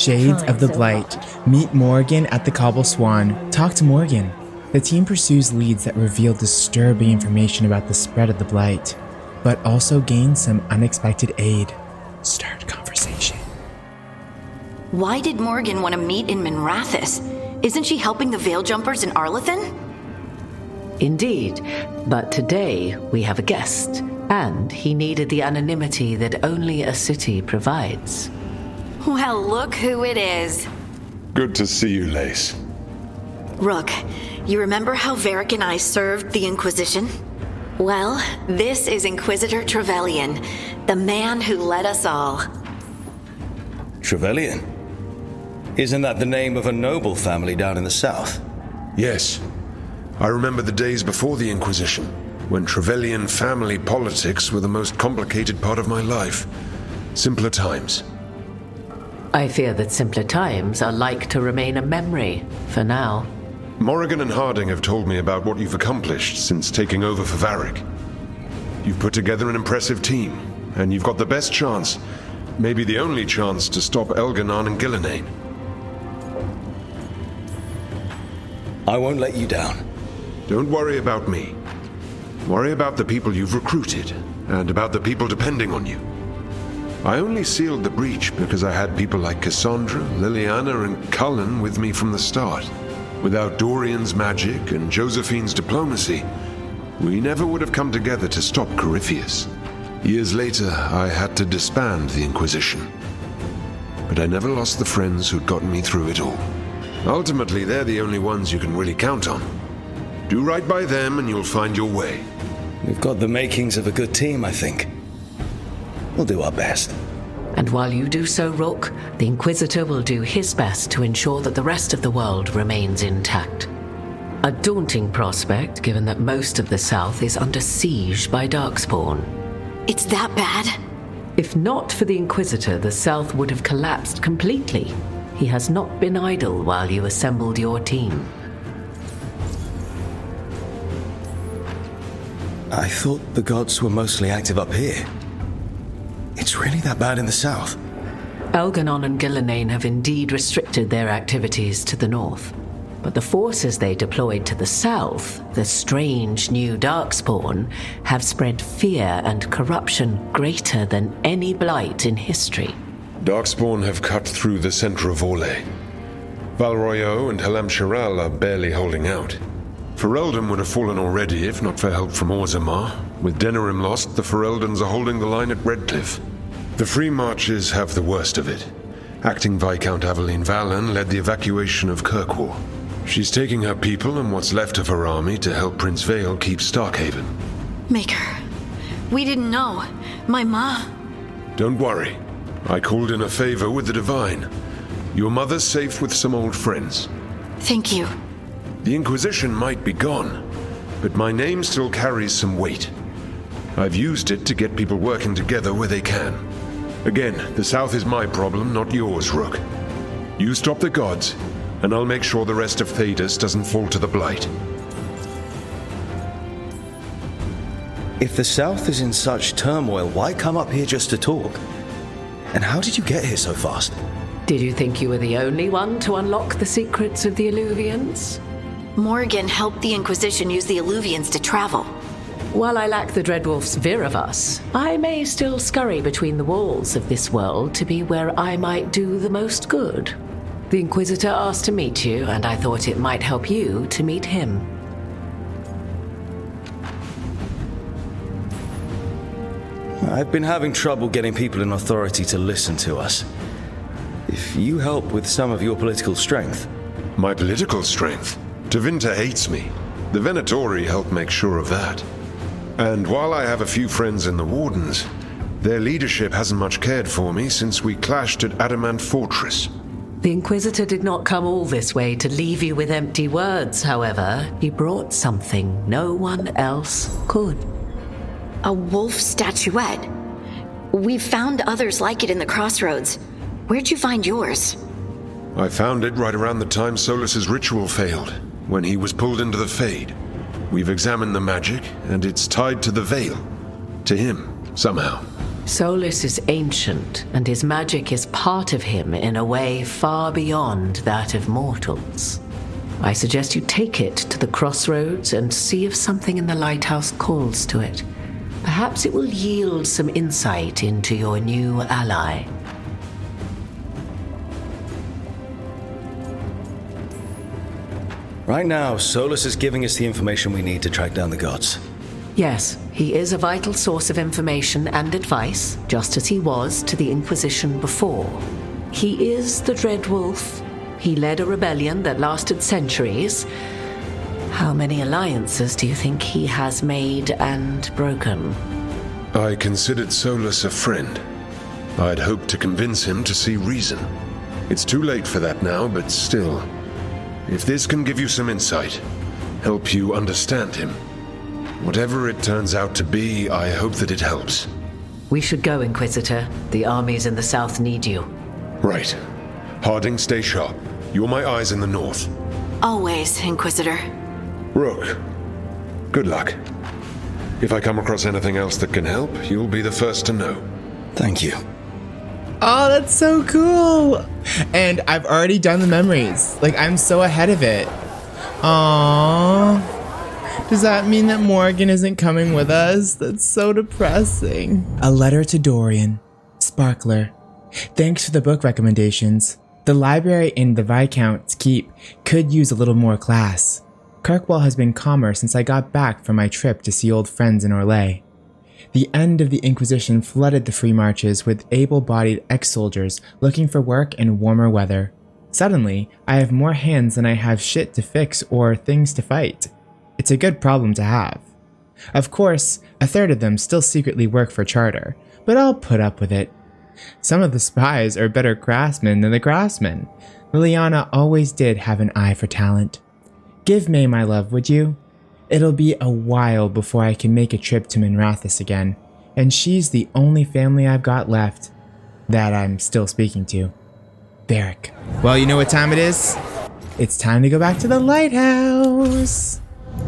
Shades of the Blight meet Morrigan at the Cobble Swan. Talk to Morrigan. The team pursues leads that reveal disturbing information about the spread of the Blight, but also gains some unexpected aid. Start conversation. Why did Morrigan want to meet in Minrathous? Isn't she helping the Veil Jumpers in Arlathan? Indeed, but today we have a guest, and he needed the anonymity that only a city provides. Well, look who it is. Good to see you, Lace. Rook, you remember how Varric and I served the Inquisition? Well, this is Inquisitor Trevelyan, the man who led us all. Trevelyan? Isn't that the name of a noble family down in the south? Yes. I remember the days before the Inquisition, when Trevelyan family politics were the most complicated part of my life. Simpler times. I fear that simpler times are like to remain a memory, for now. Morrigan and Harding have told me about what you've accomplished since taking over for Varric. You've put together an impressive team, and you've got the best chance, maybe the only chance, to stop Elganon and Gillenane. I won't let you down. Don't worry about me. Worry about the people you've recruited, and about the people depending on you. I only sealed the breach because I had people like Cassandra, Liliana, and Cullen with me from the start. Without Dorian's magic and Josephine's diplomacy, we never would have come together to stop Corypheus. Years later, I had to disband the Inquisition. But I never lost the friends who'd gotten me through it all. Ultimately, they're the only ones you can really count on. Do right by them and you'll find your way. We've got the makings of a good team, I think. We'll do our best. And while you do so, Rook, the Inquisitor will do his best to ensure that the rest of the world remains intact. A daunting prospect, given that most of the South is under siege by Darkspawn. It's that bad? If not for the Inquisitor, the South would have collapsed completely. He has not been idle while you assembled your team. I thought the gods were mostly active up here. It's really that bad in the south? Elganon and Gillenane have indeed restricted their activities to the north. But the forces they deployed to the south, the strange new Darkspawn, have spread fear and corruption greater than any blight in history. Darkspawn have cut through the center of Orlais. Valroyo and Halam Shiral are barely holding out. Ferelden would have fallen already if not for help from Orzammar. With Denerim lost, the Fereldans are holding the line at Redcliffe. The Free Marches have the worst of it. Acting Viscount Aveline Valen led the evacuation of Kirkwall. She's taking her people and what's left of her army to help Prince Vale keep Starkhaven. Maker, we didn't know. My ma... Don't worry. I called in a favor with the Divine. Your mother's safe with some old friends. Thank you. The Inquisition might be gone, but my name still carries some weight. I've used it to get people working together where they can. Again, the South is my problem, not yours, Rook. You stop the gods, and I'll make sure the rest of Thedas doesn't fall to the Blight. If the South is in such turmoil, why come up here just to talk? And how did you get here so fast? Did you think you were the only one to unlock the secrets of the Illuvians? Morrigan helped the Inquisition use the Illuvians to travel. While I lack the Dreadwolf's Virivus, I may still scurry between the walls of this world to be where I might do the most good. The Inquisitor asked to meet you, and I thought it might help you to meet him. I've been having trouble getting people in authority to listen to us. If you help with some of your political strength... My political strength? Tevinter hates me. The Venatori help make sure of that. And while I have a few friends in the Wardens, their leadership hasn't much cared for me since we clashed at Adamant Fortress. The Inquisitor did not come all this way to leave you with empty words, however. He brought something no one else could. A wolf statuette. We've found others like it in the crossroads. Where'd you find yours? I found it right around the time Solas's ritual failed, when he was pulled into the Fade. We've examined the magic, and it's tied to the Veil. To him, somehow. Solas is ancient, and his magic is part of him in a way far beyond that of mortals. I suggest you take it to the crossroads and see if something in the lighthouse calls to it. Perhaps it will yield some insight into your new ally. Right now, Solas is giving us the information we need to track down the gods. Yes, he is a vital source of information and advice, just as he was to the Inquisition before. He is the Dreadwolf. He led a rebellion that lasted centuries. How many alliances do you think he has made and broken? I considered Solas a friend. I'd hoped to convince him to see reason. It's too late for that now, but still. If this can give you some insight, help you understand him, whatever it turns out to be, I hope that it helps. We should go, Inquisitor. The armies in the south need you. Right. Harding, stay sharp. You're my eyes in the north. Always, Inquisitor. Rook, good luck. If I come across anything else that can help, you'll be the first to know. Thank you. Oh, that's so cool. And I've already done the memories. Like, I'm so ahead of it. Aww. Does that mean that Morrigan isn't coming with us? That's so depressing. A letter to Dorian. Sparkler. Thanks for the book recommendations. The library in the Viscount's Keep could use a little more class. Kirkwall has been calmer since I got back from my trip to see old friends in Orlais. The end of the Inquisition flooded the free marches with able-bodied ex-soldiers looking for work in warmer weather. Suddenly, I have more hands than I have shit to fix or things to fight. It's a good problem to have. Of course, a third of them still secretly work for Charter, but I'll put up with it. Some of the spies are better craftsmen than the craftsmen. Liliana always did have an eye for talent. Give May my love, would you? It'll be a while before I can make a trip to Minrathous again, and she's the only family I've got left that I'm still speaking to. Varric. Well, you know what time it is? It's time to go back to the Lighthouse.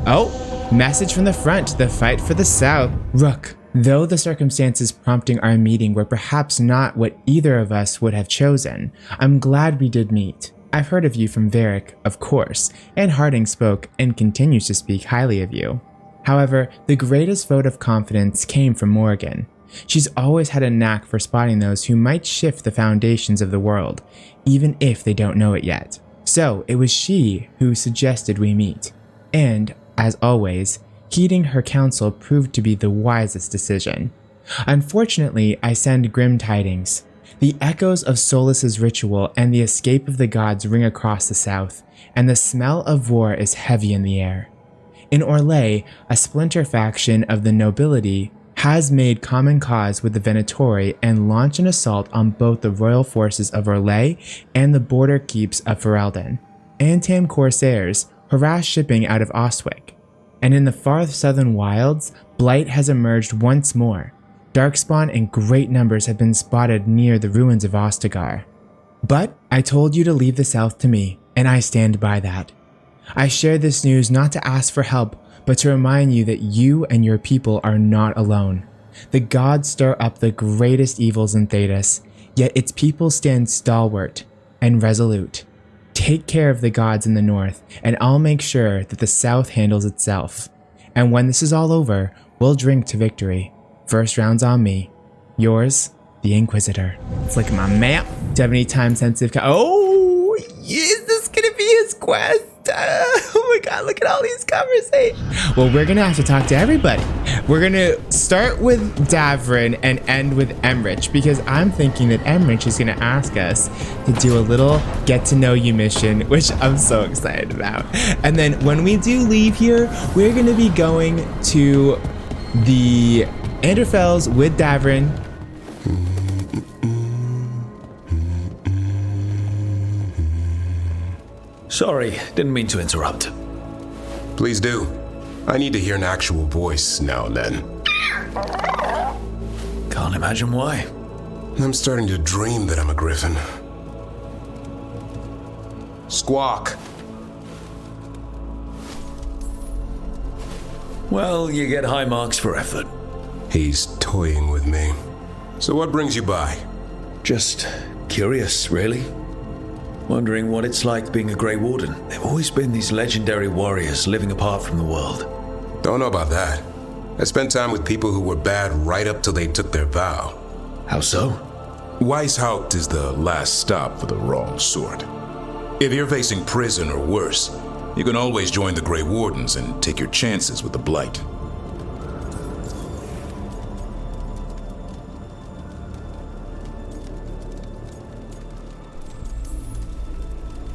Oh, message from the front, the fight for the South. Rook, though the circumstances prompting our meeting were perhaps not what either of us would have chosen, I'm glad we did meet. I've heard of you from Varric, of course, and Harding spoke and continues to speak highly of you. However, the greatest vote of confidence came from Morrigan. She's always had a knack for spotting those who might shift the foundations of the world, even if they don't know it yet. So it was she who suggested we meet. And, as always, heeding her counsel proved to be the wisest decision. Unfortunately, I send grim tidings. The echoes of Solas's ritual and the escape of the gods ring across the south, and the smell of war is heavy in the air. In Orlais, a splinter faction of the nobility has made common cause with the Venatori and launched an assault on both the royal forces of Orlais and the border keeps of Ferelden. Antam corsairs harass shipping out of Ostwick, and in the far southern wilds, Blight has emerged once more. Darkspawn in great numbers have been spotted near the ruins of Ostagar. But I told you to leave the south to me, and I stand by that. I share this news not to ask for help, but to remind you that you and your people are not alone. The gods stir up the greatest evils in Thedas, yet its people stand stalwart and resolute. Take care of the gods in the north, and I'll make sure that the south handles itself. And when this is all over, we'll drink to victory. First round's on me. Yours, the Inquisitor. Let's look at my map. Do you have any time-sensitive... Oh, is this gonna be his quest? Oh my god, look at all these conversations. Well, we're gonna have to talk to everybody. We're gonna start with Davrin and end with Emmrich, because I'm thinking that Emmrich is gonna ask us to do a little get-to-know-you mission, which I'm so excited about. And then when we do leave here, we're gonna be going to the Anderfells with Davrin. Sorry, didn't mean to interrupt. Please do. I need to hear an actual voice now and then. Can't imagine why. I'm starting to dream that I'm a griffin. Squawk. Well, you get high marks for effort. He's toying with me. So what brings you by? Just curious, really. Wondering what it's like being a Grey Warden. There've always been these legendary warriors living apart from the world. Don't know about that. I spent time with people who were bad right up till they took their vow. How so? Weishaupt is the last stop for the wrong sort. If you're facing prison or worse, you can always join the Grey Wardens and take your chances with the Blight.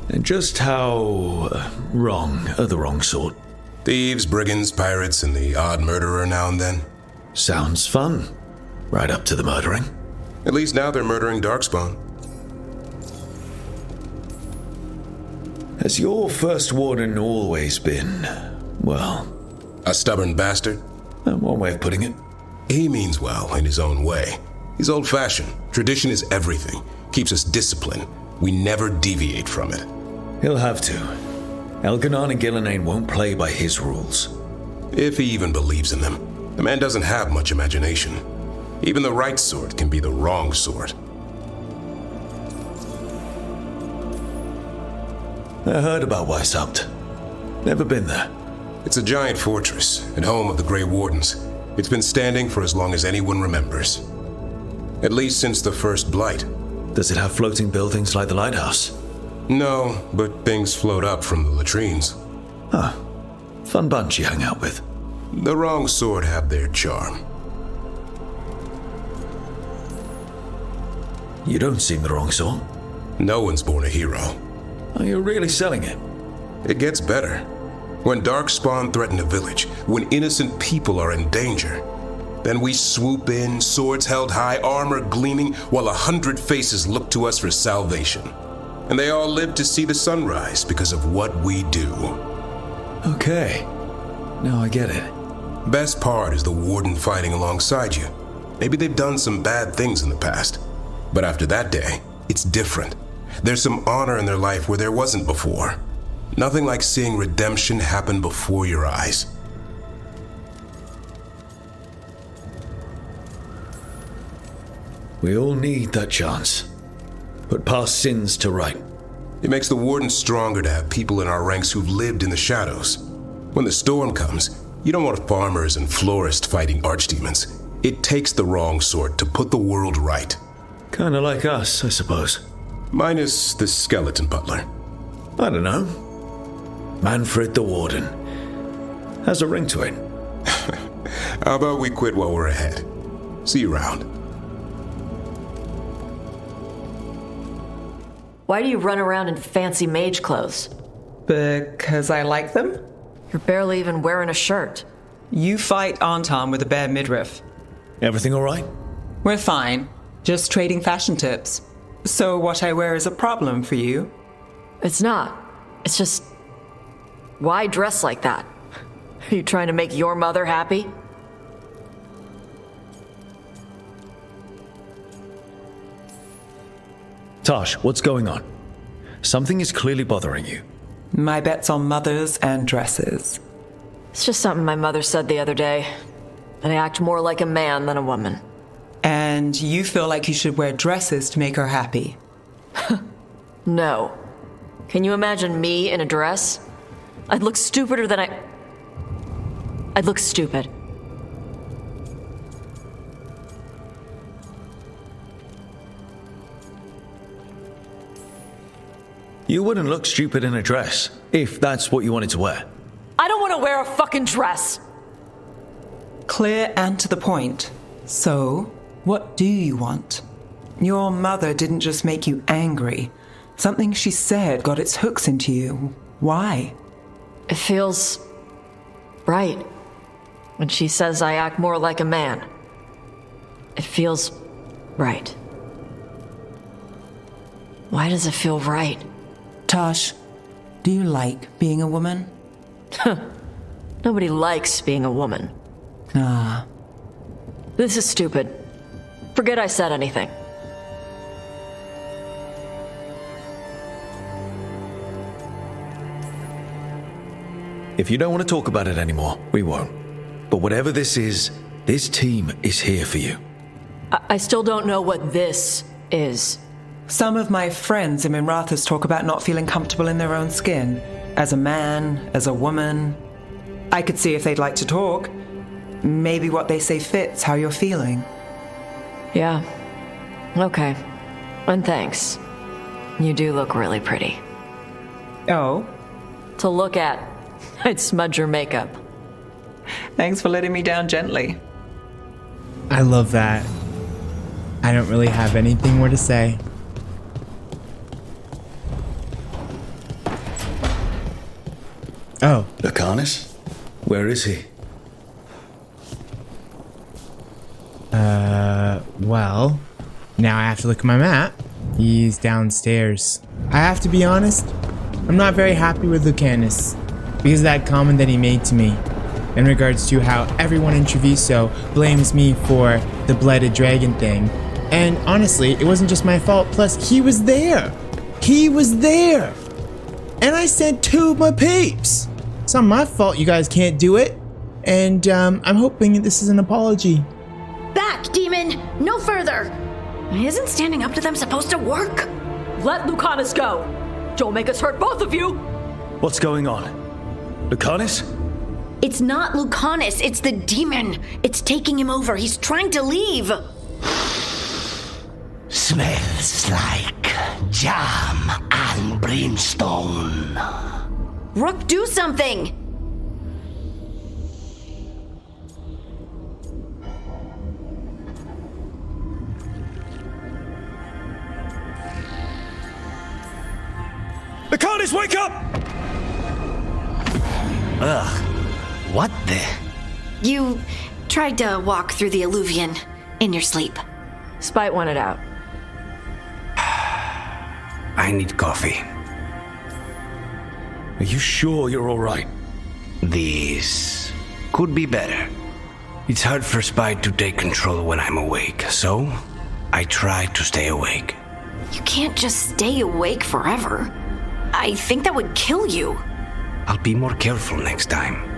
And just how wrong are the wrong sort? Thieves, brigands, pirates, and the odd murderer now and then. Sounds fun. Right up to the murdering. At least now they're murdering Darkspawn. Has your first warden always been, well... A stubborn bastard? One way of putting it. He means well in his own way. He's old-fashioned. Tradition is everything. Keeps us disciplined. We never deviate from it. He'll have to. Elganon and Gillenane won't play by his rules. If he even believes in them. The man doesn't have much imagination. Even the right sort can be the wrong sort. I heard about Weishaupt. Never been there. It's a giant fortress and home of the Grey Wardens. It's been standing for as long as anyone remembers. At least since the first Blight. Does it have floating buildings like the Lighthouse? No, but things float up from the latrines. Huh. Fun bunch you hang out with. The wrong sort have their charm. You don't seem the wrong sort. No one's born a hero. Are you really selling it? It gets better. When Darkspawn threaten a village, when innocent people are in danger, then we swoop in, swords held high, armor gleaming, while 100 faces look to us for salvation. And they all live to see the sunrise because of what we do. Okay. Now I get it. Best part is the warden fighting alongside you. Maybe they've done some bad things in the past. But after that day, it's different. There's some honor in their life where there wasn't before. Nothing like seeing redemption happen before your eyes. We all need that chance. Put past sins to right. It makes the warden stronger to have people in our ranks who've lived in the shadows. When the storm comes, you don't want farmers and florists fighting archdemons. It takes the wrong sort to put the world right. Kinda like us, I suppose. Minus the skeleton butler. I don't know. Manfred the Warden. Has a ring to it. How about we quit while we're ahead? See you around. Why do you run around in fancy mage clothes? Because I like them? You're barely even wearing a shirt. You fight Anton with a bare midriff. Everything all right? We're fine. Just trading fashion tips. So what I wear is a problem for you? It's not. It's just... Why dress like that? Are you trying to make your mother happy? Taash, what's going on? Something is clearly bothering you. My bet's on mothers and dresses. It's just something my mother said the other day. That I act more like a man than a woman. And you feel like you should wear dresses to make her happy? No. Can you imagine me in a dress? I'd look stupider than I'd look stupid. You wouldn't look stupid in a dress, if that's what you wanted to wear. I don't want to wear a fucking dress! Clear and to the point. So, what do you want? Your mother didn't just make you angry. Something she said got its hooks into you. Why? It feels... right. When she says I act more like a man. It feels... right. Why does it feel right? Taash, do you like being a woman? Nobody likes being a woman. Ah. This is stupid. Forget I said anything. If you don't want to talk about it anymore, we won't. But whatever this is, this team is here for you. I still don't know what this is. Some of my friends in Minrathous talk about not feeling comfortable in their own skin. As a man, as a woman. I could see if they'd like to talk. Maybe what they say fits how you're feeling. Yeah. Okay. And thanks. You do look really pretty. Oh? To look at, I'd smudge your makeup. Thanks for letting me down gently. I love that. I don't really have anything more to say. Oh. Lucanis? Where is he? Well, now I have to look at my map. He's downstairs. I have to be honest, I'm not very happy with Lucanis because of that comment that he made to me in regards to how everyone in Treviso blames me for the blighted dragon thing. And honestly, it wasn't just my fault, plus he was there. He was there. And I sent 2 of my peeps. It's not my fault you guys can't do it. And I'm hoping this is an apology. Back, demon! No further! Isn't standing up to them supposed to work? Let Lucanis go! Don't make us hurt both of you! What's going on? Lucanis? It's not Lucanis, it's the demon. It's taking him over. He's trying to leave. Smells like jam and brimstone. Rook, do something! Lucanis, wake up! Ugh. What the? You tried to walk through the Alluvion in your sleep. Spite wanted out. I need coffee. Are you sure you're alright? This could be better. It's hard for Spite to take control when I'm awake, so I try to stay awake. You can't just stay awake forever. I think that would kill you. I'll be more careful next time.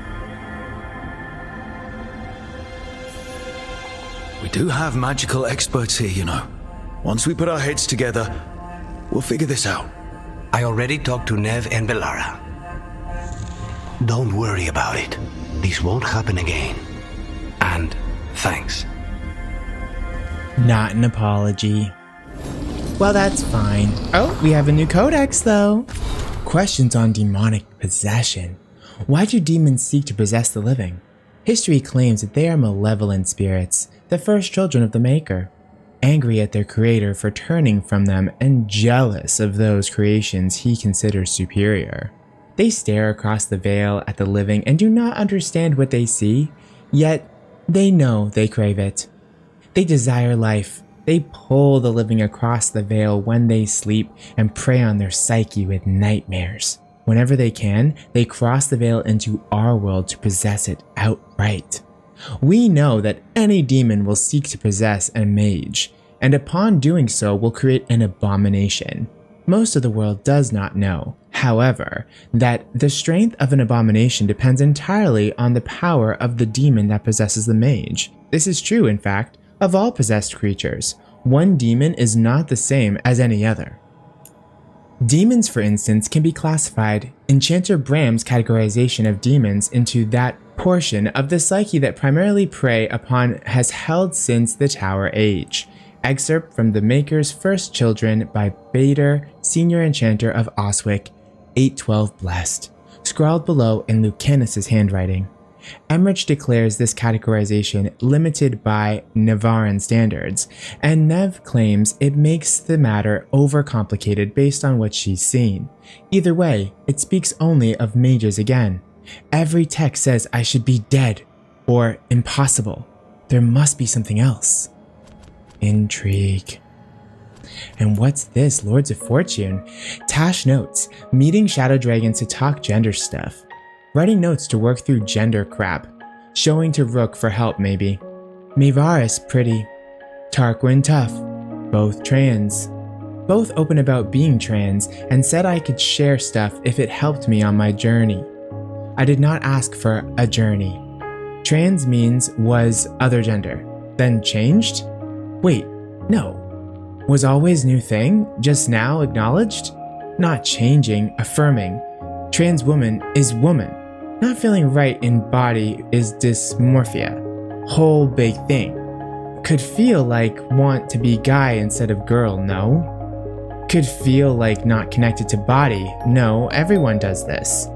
We do have magical experts here, you know. Once we put our heads together, we'll figure this out. I already talked to Neve and Bellara. Don't worry about it. This won't happen again. And thanks. Not an apology. Well, that's fine. Oh, we have a new codex, though. Questions on demonic possession. Why do demons seek to possess the living? History claims that they are malevolent spirits, the first children of the Maker, angry at their creator for turning from them and jealous of those creations he considers superior. They stare across the veil at the living and do not understand what they see, yet they know they crave it. They desire life. They pull the living across the veil when they sleep and prey on their psyche with nightmares. Whenever they can, they cross the veil into our world to possess it outright. We know that any demon will seek to possess a mage, and upon doing so will create an abomination. Most of the world does not know, however, that the strength of an abomination depends entirely on the power of the demon that possesses the mage. This is true, in fact, of all possessed creatures. One demon is not the same as any other. Demons, for instance, can be classified. Enchanter Bram's categorization of demons into that portion of the psyche that primarily prey upon has held since the Tower Age. Excerpt from The Maker's First Children by Bader, Senior Enchanter of Oswick, 812 Blessed, scrawled below in Lucanis' handwriting. Emmrich declares this categorization limited by Nevaran standards, and Neve claims it makes the matter overcomplicated based on what she's seen. Either way, it speaks only of mages again. Every text says I should be dead, or impossible. There must be something else. Intrigue. And what's this, Lords of Fortune? Taash notes, meeting shadow dragons to talk gender stuff. Writing notes to work through gender crap. Showing to Rook for help, maybe. Mivaris pretty. Tarquin tough. Both trans. Both open about being trans and said I could share stuff if it helped me on my journey. I did not ask for a journey. Trans means was other gender, then changed? Wait, no. Was always new thing, just now acknowledged? Not changing, affirming. Trans woman is woman. Not feeling right in body is dysmorphia. Whole big thing. Could feel like want to be guy instead of girl, no? Could feel like not connected to body, no, everyone does this.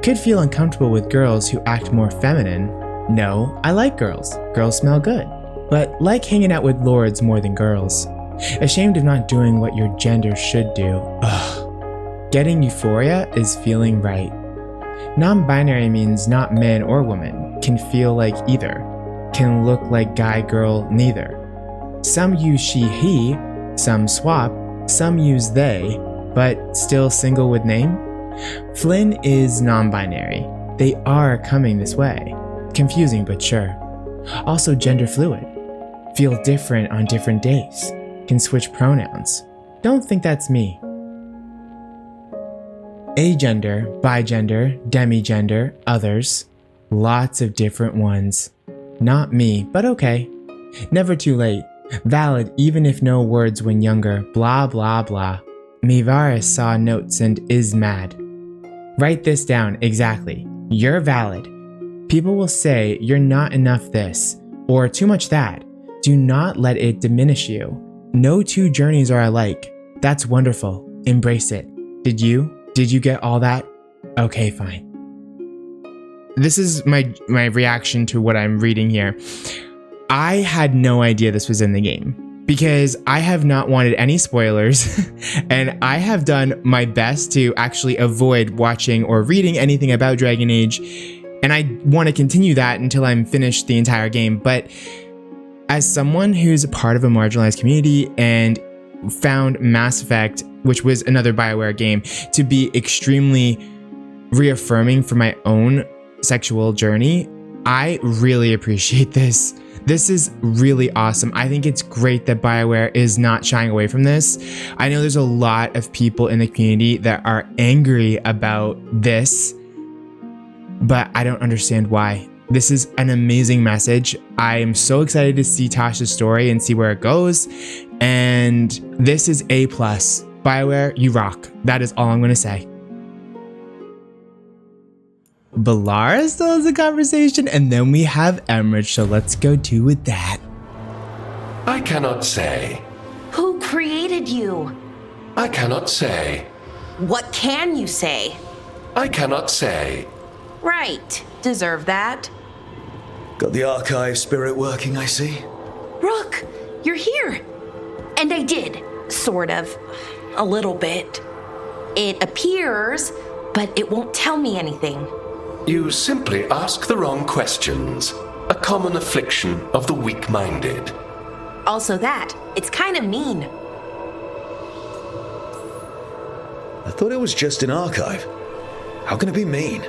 Could feel uncomfortable with girls who act more feminine, no, I like girls, girls smell good. But like hanging out with lords more than girls. Ashamed of not doing what your gender should do, ugh. Getting euphoria is feeling right. Non-binary means not man or woman, can feel like either. Can look like guy, girl, neither. Some use she, he, some swap, some use they, but still single with name? Flynn is non-binary. They are coming this way. Confusing, but sure. Also gender fluid. Feel different on different days. Can switch pronouns. Don't think that's me. Agender, bigender, demigender, others. Lots of different ones. Not me, but okay. Never too late. Valid even if no words when younger, blah blah blah. Mivaris saw notes and is mad. Write this down exactly. You're valid. People will say you're not enough this, or too much that. Do not let it diminish you. No two journeys are alike. That's wonderful. Embrace it. Did you? Did you get all that? Okay, fine. This is my reaction to what I'm reading here. I had no idea this was in the game because I have not wanted any spoilers and I have done my best to actually avoid watching or reading anything about Dragon Age, and I want to continue that until I'm finished the entire game. But as someone who's a part of a marginalized community and found Mass Effect, which was another BioWare game, to be extremely reaffirming for my own sexual journey, I really appreciate this. This is really awesome. I think it's great that BioWare is not shying away from this. I know there's a lot of people in the community that are angry about this, but I don't understand why. This is an amazing message. I am so excited to see Taash's story and see where it goes. And this is A+. BioWare, you rock. That is all I'm going to say. Bellara still has a conversation, and then we have Emmrich, so let's go do with that. I cannot say. Who created you? I cannot say. What can you say? I cannot say. Right. Deserve that. Got the archive spirit working, I see. Rook, you're here. And I did, sort of. A little bit. It appears, but it won't tell me anything. You simply ask the wrong questions. A common affliction of the weak-minded. Also that, it's kind of mean. I thought it was just an archive. How can it be mean?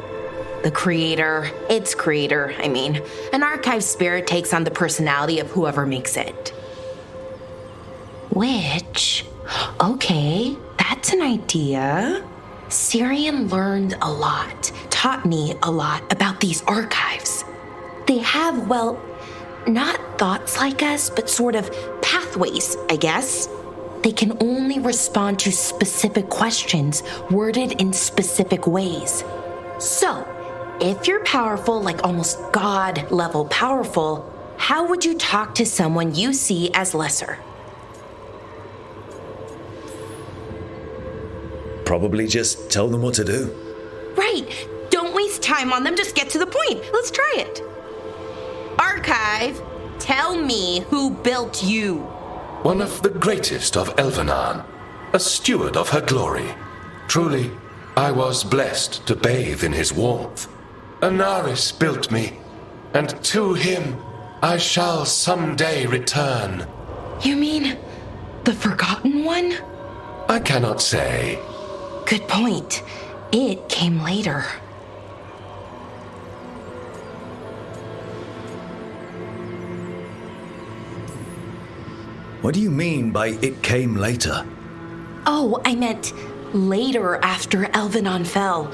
The creator, its creator, I mean. An archive spirit takes on the personality of whoever makes it. Which, okay, that's an idea. Syrian learned a lot, taught me a lot about these archives. They have, well, not thoughts like us, but sort of pathways, I guess. They can only respond to specific questions worded in specific ways. So, if you're powerful, like almost God-level powerful, how would you talk to someone you see as lesser? Probably just tell them what to do. Right. Don't waste time on them. Just get to the point. Let's try it. Archive, tell me who built you. One of the greatest of Elvenan. A steward of her glory. Truly, I was blessed to bathe in his warmth. Anaris built me, and to him I shall someday return. You mean the Forgotten One? I cannot say. Good point. It came later. What do you mean by it came later? Oh, I meant later after Elvenan fell.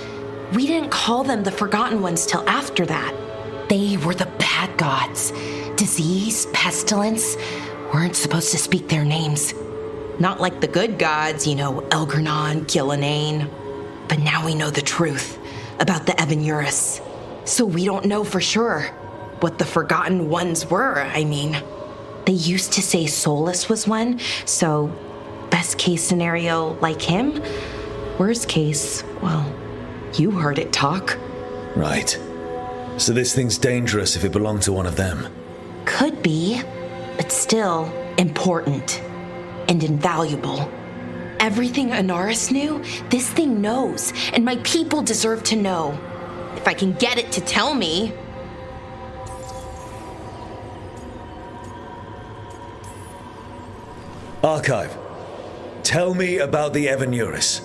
We didn't call them the Forgotten Ones till after that. They were the bad gods. Disease, pestilence. weren't supposed to speak their names. Not like the good gods, Elgernon, Gillenane. But now we know the truth about the Evanurus. So we don't know for sure what the Forgotten Ones were, They used to say Solas was one, so best case scenario, like him. Worst case, well, you heard it talk. Right. So this thing's dangerous if it belonged to one of them. Could be, but still important and invaluable. Everything Anaris knew, this thing knows, and my people deserve to know. If I can get it to tell me. Archive, tell me about the Evanurus.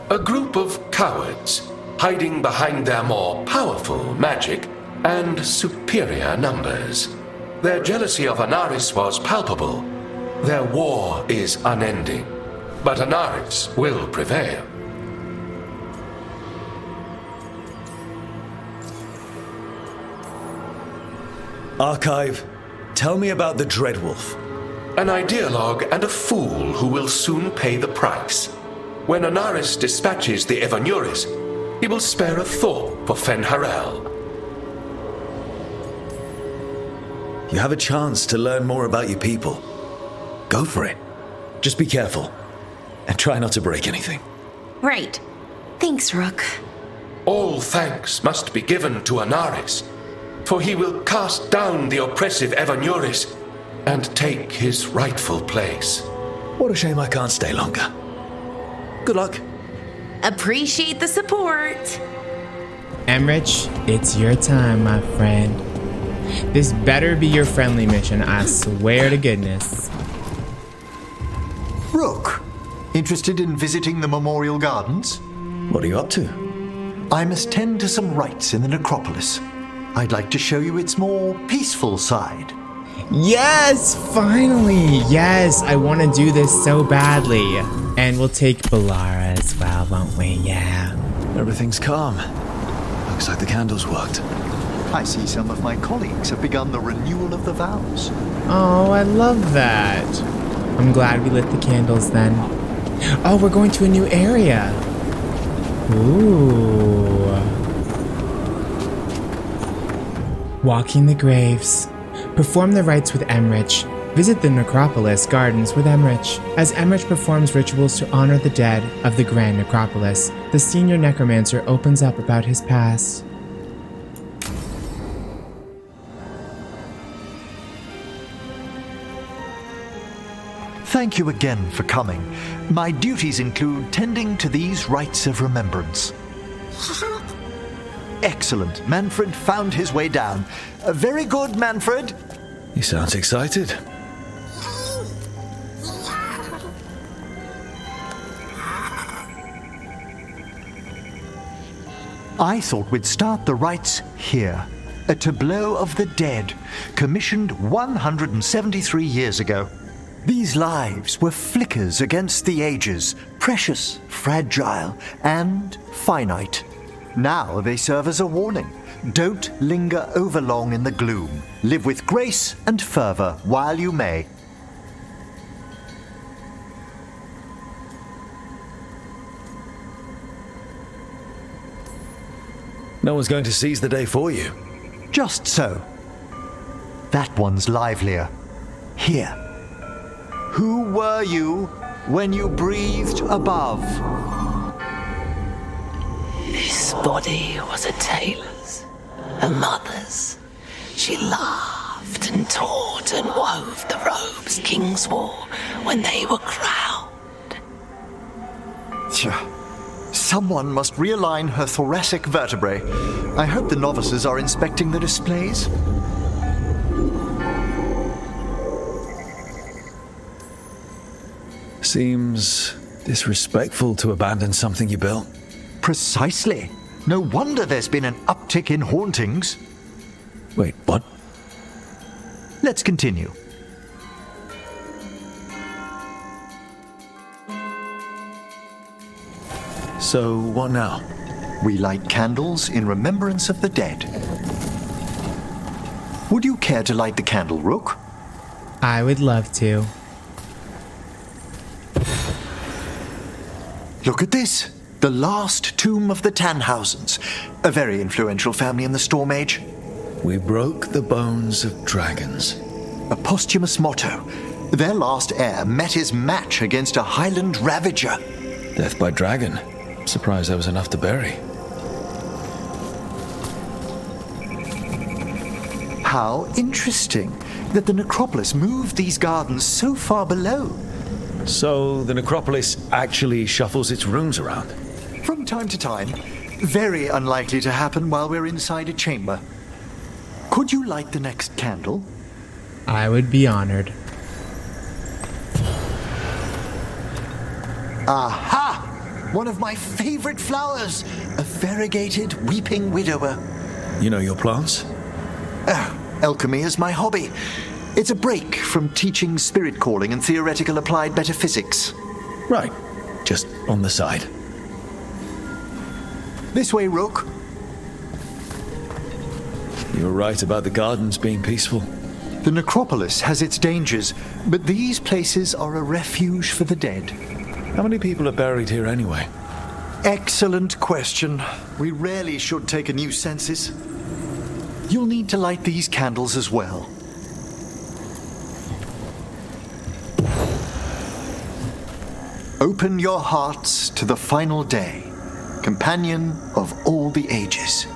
A group of cowards hiding behind their more powerful magic and superior numbers. Their jealousy of Anaris was palpable. Their war is unending, but Anaris will prevail. Archive, tell me about the Dreadwolf. An ideologue and a fool who will soon pay the price. When Anaris dispatches the Evanurus, he will spare a thought for Fen'Harel. You have a chance to learn more about your people. Go for it. Just be careful. And try not to break anything. Right. Thanks, Rook. All thanks must be given to Anaris, for he will cast down the oppressive Evanurus and take his rightful place. What a shame I can't stay longer. Good luck. Appreciate the support. Emmrich, it's your time, my friend. This better be your friendly mission, I swear to goodness. Rook, interested in visiting the Memorial Gardens? What are you up to? I must tend to some rites in the necropolis. I'd like to show you its more peaceful side. Yes, finally. Yes, I want to do this so badly. And we'll take Bellara as well, won't we? Yeah. Everything's calm. Looks like the candles worked. I see some of my colleagues have begun the renewal of the vows. Oh, I love that. I'm glad we lit the candles then. Oh, we're going to a new area. Ooh. Walking the graves. Perform the rites with Emmrich. Visit the Necropolis Gardens with Emmrich. As Emmrich performs rituals to honor the dead of the Grand Necropolis, the senior necromancer opens up about his past. Thank you again for coming. My duties include tending to these rites of remembrance. Excellent. Manfred found his way down. Very good, Manfred. He sounds excited. I thought we'd start the rites here. A tableau of the dead, commissioned 173 years ago. These lives were flickers against the ages, precious, fragile, and finite. Now they serve as a warning. Don't linger overlong in the gloom. Live with grace and fervor while you may. No one's going to seize the day for you. Just so. That one's livelier. Here. Who were you when you breathed above? This body was a tailor's, a mother's. She laughed and taught and wove the robes kings wore when they were crowned. Someone must realign her thoracic vertebrae. I hope the novices are inspecting the displays. Seems disrespectful to abandon something you built. Precisely. No wonder there's been an uptick in hauntings. Wait, what? Let's continue. So, what now? We light candles in remembrance of the dead. Would you care to light the candle, Rook? I would love to. Look at this. The last tomb of the Tannhausens, a very influential family in the Storm Age. We broke the bones of dragons. A posthumous motto. Their last heir met his match against a Highland Ravager. Death by dragon. Surprised there was enough to bury. How interesting that the necropolis moved these gardens so far below. So the necropolis actually shuffles its rooms around? From time to time. Very unlikely to happen while we're inside a chamber. Could you light the next candle? I would be honored. Aha! One of my favorite flowers! A variegated weeping widower. You know your plants? Alchemy is my hobby. It's a break from teaching spirit calling and theoretical applied metaphysics. Right. Just on the side. This way, Rook. You were right about the gardens being peaceful. The necropolis has its dangers, but these places are a refuge for the dead. How many people are buried here anyway? Excellent question. We rarely should take a new census. You'll need to light these candles as well. Open your hearts to the final day, companion of all the ages.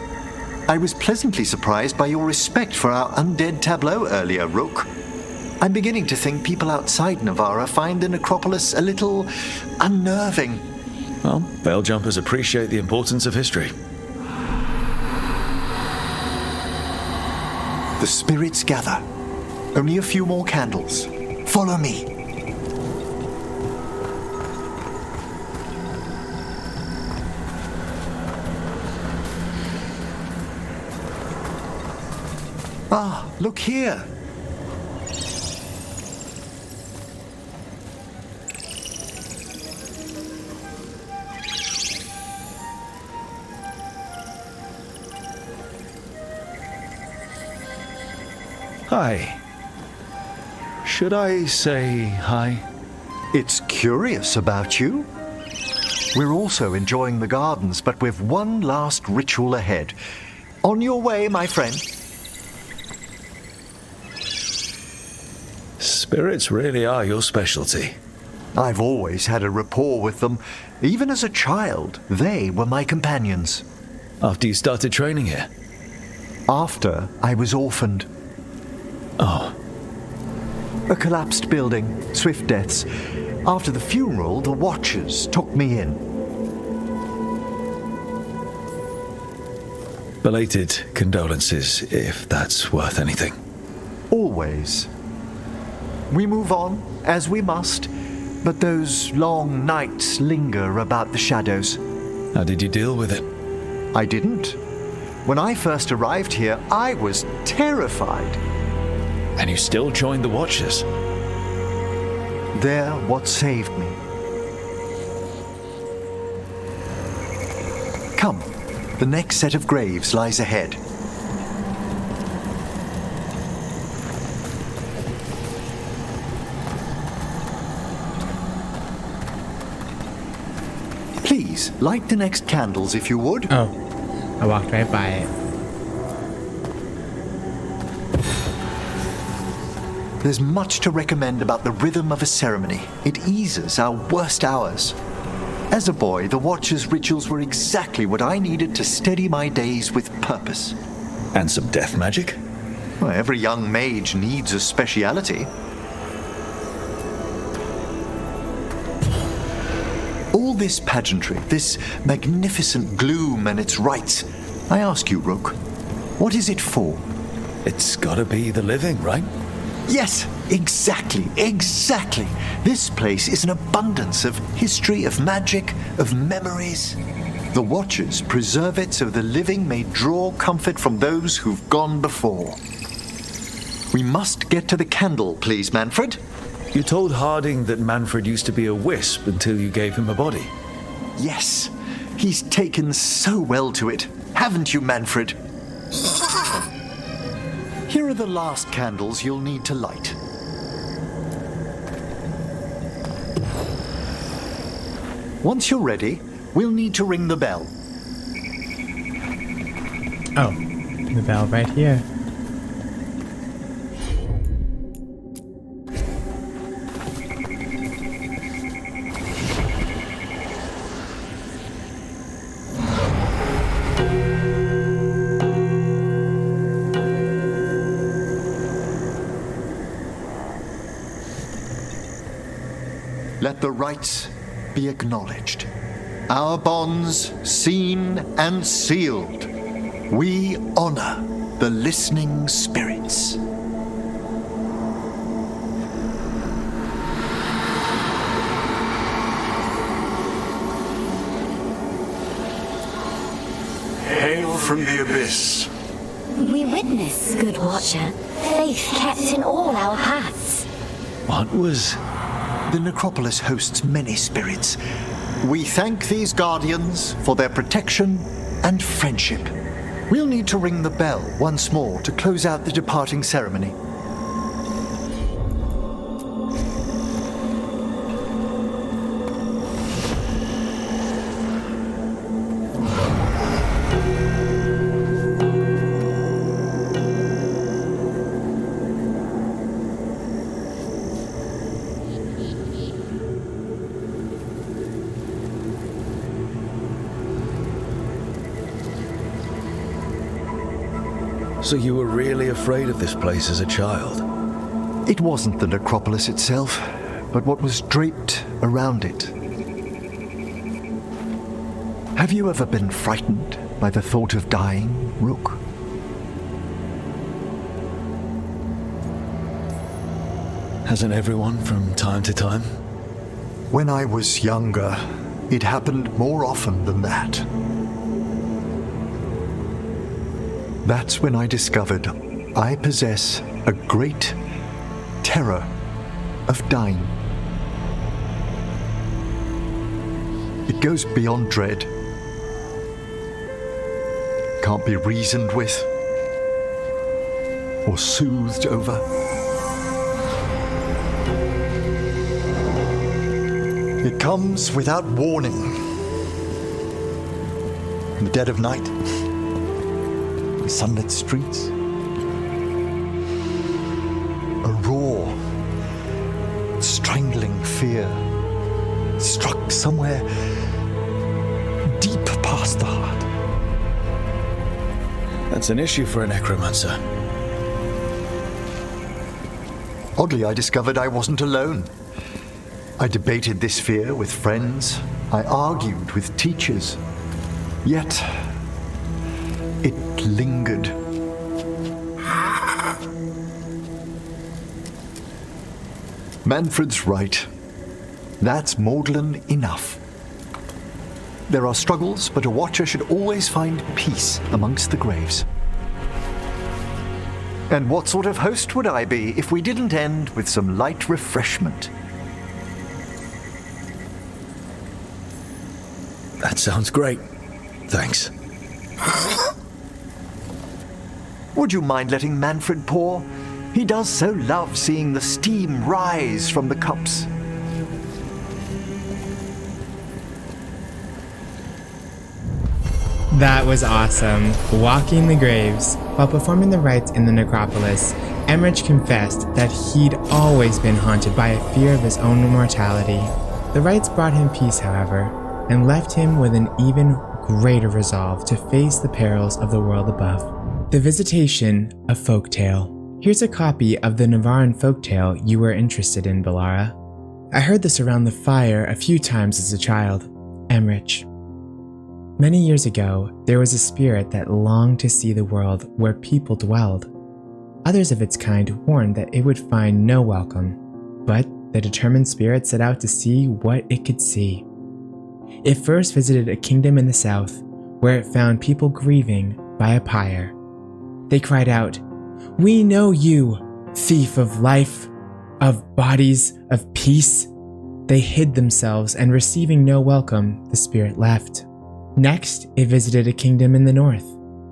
I was pleasantly surprised by your respect for our undead tableau earlier, Rook. I'm beginning to think people outside Navarra find the necropolis a little unnerving. Well, veil jumpers appreciate the importance of history. The spirits gather. Only a few more candles. Follow me. Ah, look here. Hi. Should I say hi? It's curious about you. We're also enjoying the gardens, but with one last ritual ahead. On your way, my friend. Spirits really are your specialty. I've always had a rapport with them. Even as a child, they were my companions. After you started training here? After I was orphaned. Oh. A collapsed building, swift deaths. After the funeral, the Watchers took me in. Belated condolences, if that's worth anything. Always. We move on, as we must, but those long nights linger about the shadows. How did you deal with it? I didn't. When I first arrived here, I was terrified. And you still joined the Watchers? They're what saved me. Come, the next set of graves lies ahead. Please, light the next candles if you would. Oh, I walked right by it. There's much to recommend about the rhythm of a ceremony. It eases our worst hours. As a boy, the Watcher's rituals were exactly what I needed to steady my days with purpose. And some death magic? Well, every young mage needs a speciality. All this pageantry, this magnificent gloom and its rites, I ask you, Rook, what is it for? It's gotta be the living, right? Yes, exactly. This place is an abundance of history, of magic, of memories. The Watchers preserve it so the living may draw comfort from those who've gone before. We must get to the candle, please, Manfred. You told Harding that Manfred used to be a wisp until you gave him a body. Yes, he's taken so well to it. Haven't you, Manfred? Here are the last candles you'll need to light. Once you're ready, we'll need to ring the bell. Oh, the bell right here. Let the rites be acknowledged. Our bonds seen and sealed. We honor the listening spirits. Hail from the abyss. We witness, good watcher, faith kept in all our paths. What was? The necropolis hosts many spirits. We thank these guardians for their protection and friendship. We'll need to ring the bell once more to close out the departing ceremony. So you were really afraid of this place as a child? It wasn't the necropolis itself, but what was draped around it. Have you ever been frightened by the thought of dying, Rook? Hasn't everyone from time to time? When I was younger, it happened more often than that. That's when I discovered I possess a great terror of dying. It goes beyond dread. Can't be reasoned with or soothed over. It comes without warning. In the dead of night. Sunlit streets. A raw, strangling fear struck somewhere deep past the heart. That's an issue for a necromancer. Oddly, I discovered I wasn't alone. I debated this fear with friends. I argued with teachers. Yet, it lingered. Manfred's right. That's maudlin enough. There are struggles, but a watcher should always find peace amongst the graves. And what sort of host would I be if we didn't end with some light refreshment? That sounds great. Thanks. Would you mind letting Manfred pour? He does so love seeing the steam rise from the cups. That was awesome. Walking the graves. While performing the rites in the necropolis, Emmrich confessed that he'd always been haunted by a fear of his own immortality. The rites brought him peace, however, and left him with an even greater resolve to face the perils of the world above. The Visitation of Folktale. Here's a copy of the Navarran folktale you were interested in, Bellara. I heard this around the fire a few times as a child. Emmrich. Many years ago, there was a spirit that longed to see the world where people dwelled. Others of its kind warned that it would find no welcome, but the determined spirit set out to see what it could see. It first visited a kingdom in the south, where it found people grieving by a pyre. They cried out, "We know you, thief of life, of bodies, of peace." They hid themselves, and receiving no welcome, the spirit left. Next, it visited a kingdom in the north,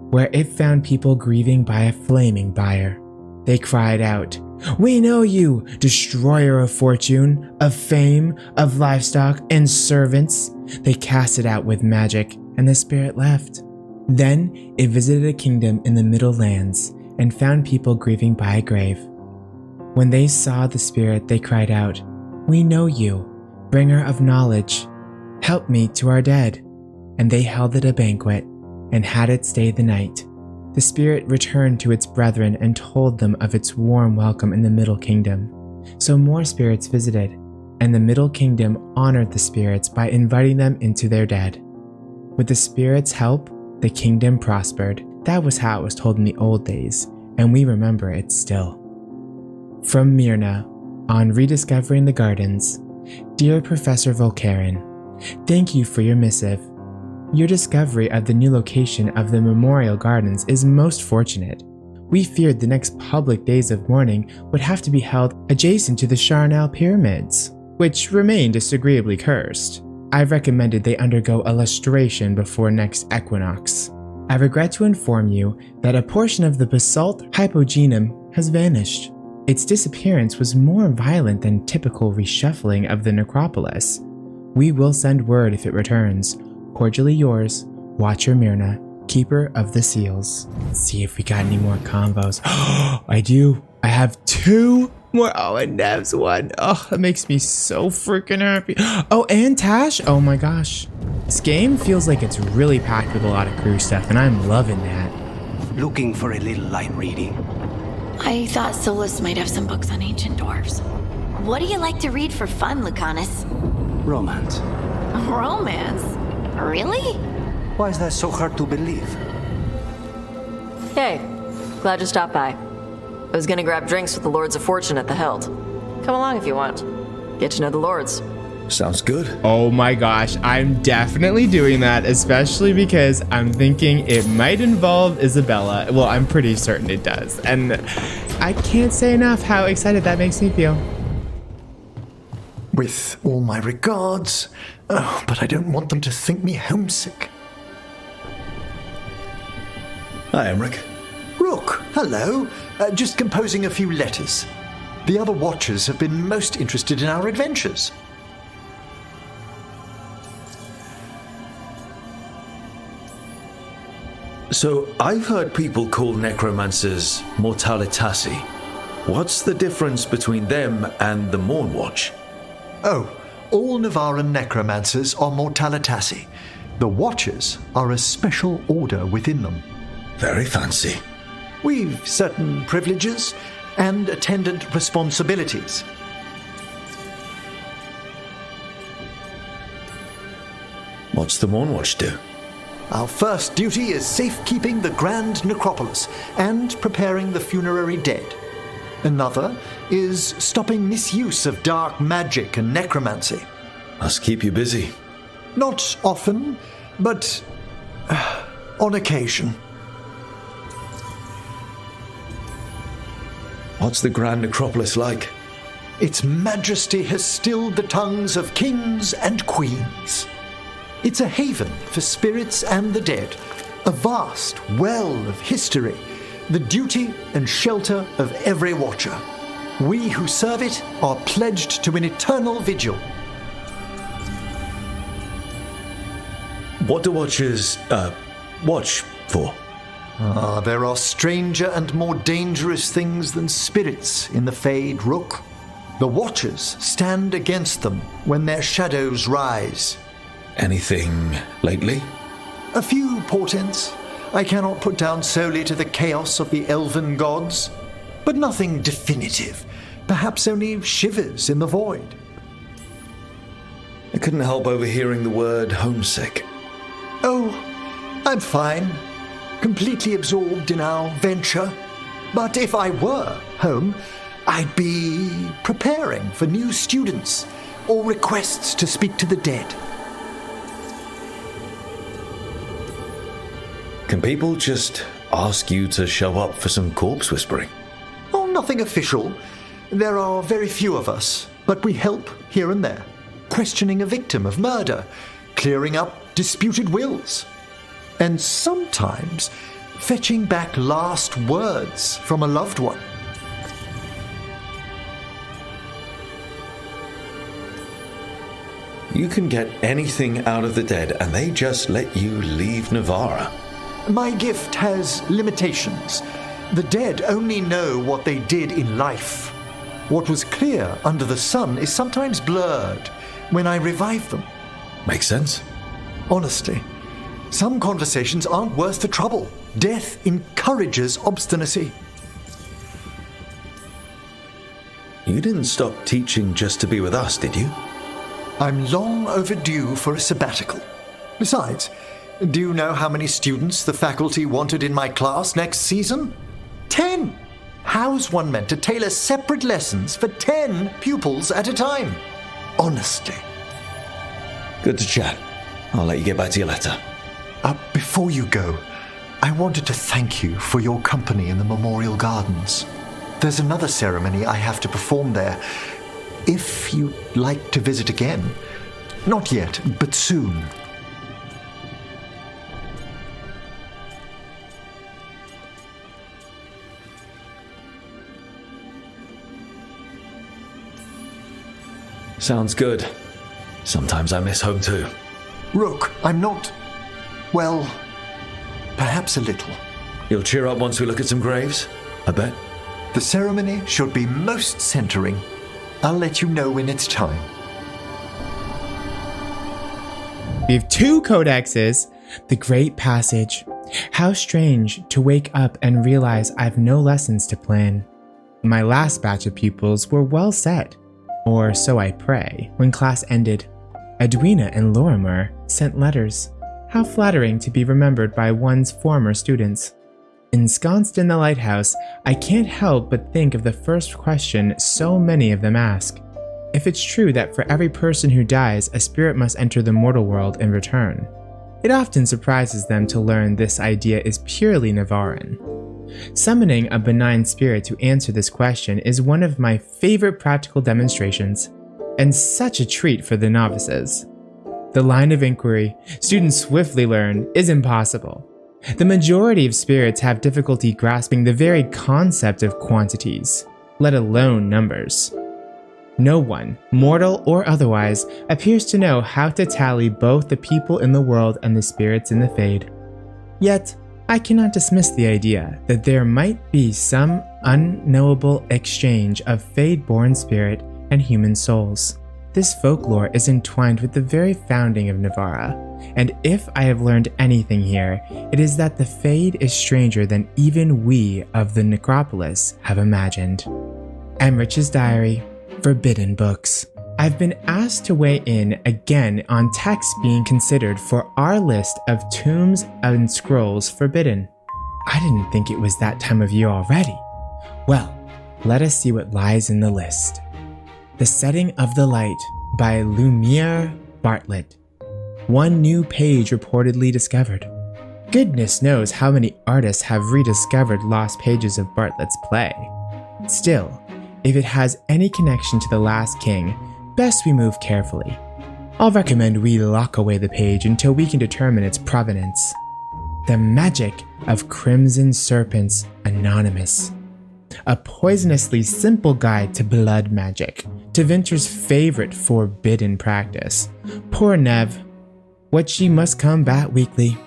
where it found people grieving by a flaming pyre. They cried out, We know you, destroyer of fortune, of fame, of livestock, and servants. They cast it out with magic, and the spirit left. Then it visited a kingdom in the Middle Lands and found people grieving by a grave. When they saw the spirit, they cried out, "We know you, bringer of knowledge. Help me to our dead." And they held it a banquet and had it stay the night. The spirit returned to its brethren and told them of its warm welcome in the Middle Kingdom. So more spirits visited, and the Middle Kingdom honored the spirits by inviting them into their dead. With the spirits' help, the kingdom prospered. That was how it was told in the old days, and we remember it still. From Myrna, on Rediscovering the Gardens. Dear Professor Volkaren, thank you for your missive. Your discovery of the new location of the Memorial Gardens is most fortunate. We feared the next public days of mourning would have to be held adjacent to the Charnel Pyramids, which remain disagreeably cursed. I've recommended they undergo a lustration before next equinox. I regret to inform you that a portion of the basalt hypogeum has vanished. Its disappearance was more violent than typical reshuffling of the necropolis. We will send word if it returns. Cordially yours, Watcher Myrna, Keeper of the Seals. Let's see if we got any more combos. I do. I have 2 more. Oh, and Nev's one. Oh, that makes me so freaking happy. Oh, and Taash. Oh my gosh. This game feels like it's really packed with a lot of crew stuff, and I'm loving that. Looking for a little light reading? I thought Solas might have some books on ancient dwarves. What do you like to read for fun, Lucanis? Romance. Romance? Really? Why is that so hard to believe? Hey, glad you stopped by. I was gonna grab drinks with the Lords of Fortune at the Hilt. Come along if you want. Get to know the Lords. Sounds good. Oh my gosh, I'm definitely doing that, especially because I'm thinking it might involve Isabella. Well, I'm pretty certain it does. And I can't say enough how excited that makes me feel. With all my regards, but I don't want them to think me homesick. Hi, Emmrich. Rook, hello. Just composing a few letters. The other Watchers have been most interested in our adventures. So, I've heard people call necromancers mortalitasi. What's the difference between them and the Morn Watch? Oh, all Navaran necromancers are mortalitasi. The Watchers are a special order within them. Very fancy. We've certain privileges and attendant responsibilities. What's the Morn Watch do? Our first duty is safekeeping the Grand Necropolis and preparing the funerary dead. Another is stopping misuse of dark magic and necromancy. Must keep you busy. Not often, but on occasion. What's the Grand Necropolis like? Its majesty has stilled the tongues of kings and queens. It's a haven for spirits and the dead, a vast well of history, the duty and shelter of every Watcher. We who serve it are pledged to an eternal vigil. What do Watchers, watch for? There are stranger and more dangerous things than spirits in the Fade, Rook. The Watchers stand against them when their shadows rise. Anything lately? A few portents I cannot put down solely to the chaos of the elven gods, but nothing definitive. Perhaps only shivers in the void. I couldn't help overhearing the word homesick. Oh, I'm fine. Completely absorbed in our venture. But if I were home, I'd be preparing for new students or requests to speak to the dead. Can people just ask you to show up for some corpse whispering? Oh, nothing official. There are very few of us, but we help here and there. Questioning a victim of murder, clearing up disputed wills, and sometimes fetching back last words from a loved one. You can get anything out of the dead, and they just let you leave Navarra. My gift has limitations. The dead only know what they did in life. What was clear under the sun is sometimes blurred when I revive them. Makes sense. Honestly, some conversations aren't worth the trouble. Death encourages obstinacy. You didn't stop teaching just to be with us, did you? I'm long overdue for a sabbatical. Besides, do you know how many students the faculty wanted in my class next season? 10! How's one meant to tailor separate lessons for 10 pupils at a time? Honestly. Good to chat. I'll let you get back to your letter. Before you go, I wanted to thank you for your company in the Memorial Gardens. There's another ceremony I have to perform there. If you'd like to visit again. Not yet, but soon. Sounds good. Sometimes I miss home too. Rook, I'm not... well, perhaps a little. You'll cheer up once we look at some graves, I bet. The ceremony should be most centering. I'll let you know when it's time. We have 2 codexes. The Great Passage. How strange to wake up and realize I've no lessons to plan. My last batch of pupils were well set. Or so I pray. When class ended, Edwina and Lorimer sent letters. How flattering to be remembered by one's former students. Ensconced in the lighthouse, I can't help but think of the first question so many of them ask. If it's true that for every person who dies, a spirit must enter the mortal world and return. It often surprises them to learn this idea is purely Navarran. Summoning a benign spirit to answer this question is one of my favorite practical demonstrations, and such a treat for the novices. The line of inquiry, students swiftly learn, is impossible. The majority of spirits have difficulty grasping the very concept of quantities, let alone numbers. No one, mortal or otherwise, appears to know how to tally both the people in the world and the spirits in the Fade. Yet, I cannot dismiss the idea that there might be some unknowable exchange of Fade-born spirit and human souls. This folklore is entwined with the very founding of Navarra, and if I have learned anything here, it is that the Fade is stranger than even we of the Necropolis have imagined. Emmrich's Diary, Forbidden Books. I've been asked to weigh in again on texts being considered for our list of tombs and scrolls forbidden. I didn't think it was that time of year already. Well, let us see what lies in the list. The Setting of the Light by Lumiere Bartlett. One new page reportedly discovered. Goodness knows how many artists have rediscovered lost pages of Bartlett's play. Still, if it has any connection to the Last King, best we move carefully. I'll recommend we lock away the page until we can determine its provenance. The Magic of Crimson Serpents Anonymous. A poisonously simple guide to blood magic, Tevinter's favorite forbidden practice. Poor Neve, what she must combat weekly.